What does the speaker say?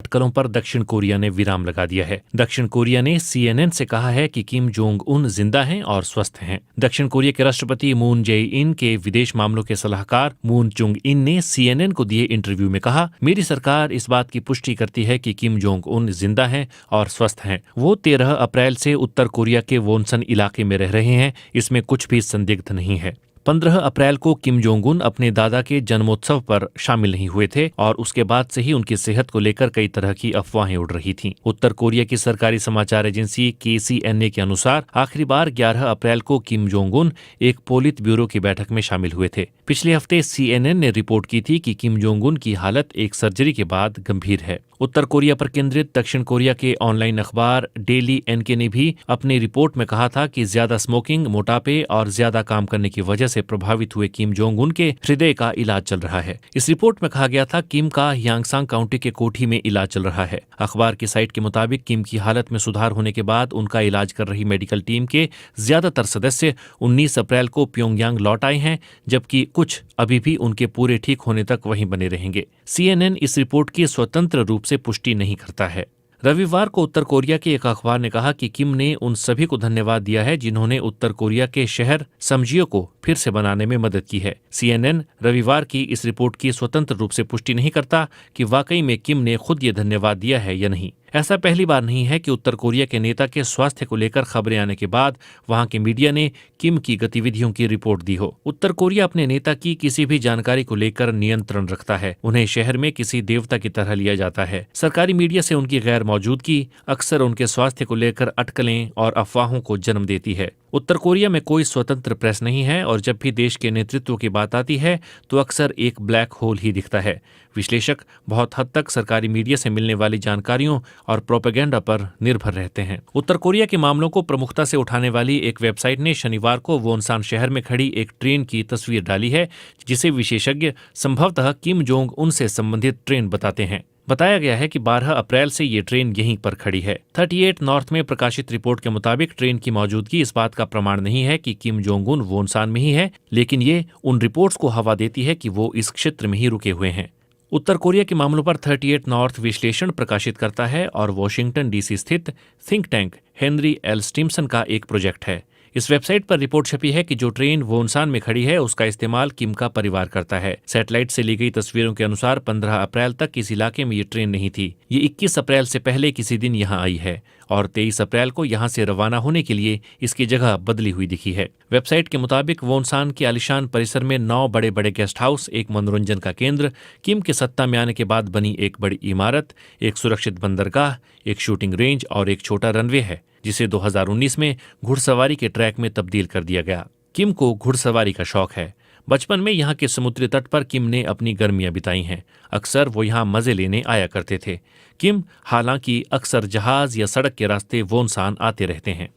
अटकलों पर दक्षिण कोरिया ने विराम लगा दिया है। दक्षिण कोरिया ने CNN से कहा है कि किम जोंग उन जिंदा हैं और स्वस्थ हैं। दक्षिण कोरिया के राष्ट्रपति मून जे इन के विदेश मामलों के सलाहकार मून चुंग इन ने CNN को दिए इंटरव्यू में कहा, मेरी सरकार इस बात की पुष्टि करती है कि किम जोंग उन जिंदा हैं और स्वस्थ हैं। वो 13 अप्रैल से उत्तर कोरिया के वोनसन इलाके में रह रहे हैं, इसमें कुछ भी संदिग्ध नहीं है। 15 अप्रैल को किम जोंग उन अपने दादा के जन्मोत्सव पर शामिल नहीं हुए थे और उसके बाद से ही उनकी सेहत को लेकर कई तरह की अफवाहें उड़ रही थीं। उत्तर कोरिया की सरकारी समाचार एजेंसी KCNA के अनुसार आखिरी बार 11 अप्रैल को किम जोंग उन एक पोलित ब्यूरो की बैठक में शामिल हुए थे। पिछले हफ्ते CNN ने रिपोर्ट की थी कि किम जोंग उन की हालत एक सर्जरी के बाद गंभीर है। उत्तर कोरिया पर केंद्रित दक्षिण कोरिया के ऑनलाइन अखबार डेली NK ने भी अपनी रिपोर्ट में कहा था कि ज्यादा स्मोकिंग, मोटापे और ज्यादा काम करने की वजह से प्रभावित हुए किम जोंग उन के हृदय का इलाज चल रहा है। इस रिपोर्ट में कहा गया था किम का यांगसांग काउंटी के कोठी में इलाज चल रहा है। अखबार की साइट के मुताबिक किम की हालत में सुधार होने के बाद उनका इलाज कर रही मेडिकल टीम के ज्यादातर सदस्य 19 अप्रैल को प्योंगयांग लौट आए हैं, जबकि कुछ अभी भी उनके पूरे ठीक होने तक वहीं बने रहेंगे। CNN इस रिपोर्ट की स्वतंत्र रूप से पुष्टि नहीं करता है। रविवार को उत्तर कोरिया के एक अखबार ने कहा कि किम ने उन सभी को धन्यवाद दिया है जिन्होंने उत्तर कोरिया के शहर समजियो को फिर से बनाने में मदद की है। CNN रविवार की इस रिपोर्ट की स्वतंत्र रूप से पुष्टि नहीं करता कि वाकई में किम ने खुद ये धन्यवाद दिया है या नहीं। ऐसा पहली बार नहीं है कि उत्तर कोरिया के नेता के स्वास्थ्य को लेकर खबरें आने के बाद वहां के मीडिया ने किम की गतिविधियों की रिपोर्ट दी हो। उत्तर कोरिया अपने नेता की किसी भी जानकारी को लेकर नियंत्रण रखता है। उन्हें शहर में किसी देवता की तरह लिया जाता है। सरकारी मीडिया से उनकी गैर मौजूदगी अक्सर उनके स्वास्थ्य को लेकर अटकलें और अफवाहों को जन्म देती है। उत्तर कोरिया में कोई स्वतंत्र प्रेस नहीं है और जब भी देश के नेतृत्व की बात आती है तो अक्सर एक ब्लैक होल ही दिखता है। विश्लेषक बहुत हद तक सरकारी मीडिया से मिलने वाली जानकारियों और प्रोपेगेंडा पर निर्भर रहते हैं। उत्तर कोरिया के मामलों को प्रमुखता से उठाने वाली एक वेबसाइट ने शनिवार को वोनसान शहर में खड़ी एक ट्रेन की तस्वीर डाली है, जिसे विशेषज्ञ संभवतः किम जोंग उन से संबंधित ट्रेन बताते हैं। बताया गया है कि 12 अप्रैल से ये ट्रेन यहीं पर खड़ी है। 38 नॉर्थ में प्रकाशित रिपोर्ट के मुताबिक ट्रेन की मौजूदगी इस बात का प्रमाण नहीं है कि किम जोंग उन वोनसान में ही है, लेकिन ये उन रिपोर्ट्स को हवा देती है कि वो इस क्षेत्र में ही रुके हुए हैं। उत्तर कोरिया के मामलों पर 38 नॉर्थ विश्लेषण प्रकाशित करता है और वॉशिंगटन DC स्थित think tank Henry L Stimson का एक प्रोजेक्ट है। इस वेबसाइट पर रिपोर्ट छपी है कि जो ट्रेन वोनसान में खड़ी है उसका इस्तेमाल किम का परिवार करता है। सैटेलाइट से ली गई तस्वीरों के अनुसार 15 अप्रैल तक इस इलाके में ये ट्रेन नहीं थी। ये 21 अप्रैल से पहले किसी दिन यहाँ आई है और 23 अप्रैल को यहाँ से रवाना होने के लिए इसकी जगह बदली हुई दिखी है। वेबसाइट के मुताबिक वोनसान के आलिशान परिसर में 9 बड़े बड़े गेस्ट हाउस, एक मनोरंजन का केंद्र, किम के सत्ता में आने के बाद बनी एक बड़ी इमारत, एक सुरक्षित बंदरगाह, एक शूटिंग रेंज और एक छोटा रनवे है, जिसे 2019 में घुड़सवारी के ट्रैक में तब्दील कर दिया गया। किम को घुड़सवारी का शौक है। बचपन में यहाँ के समुद्री तट पर किम ने अपनी गर्मियां बिताई हैं। अक्सर वो यहाँ मजे लेने आया करते थे। किम हालांकि अक्सर जहाज या सड़क के रास्ते वोनसान आते रहते हैं।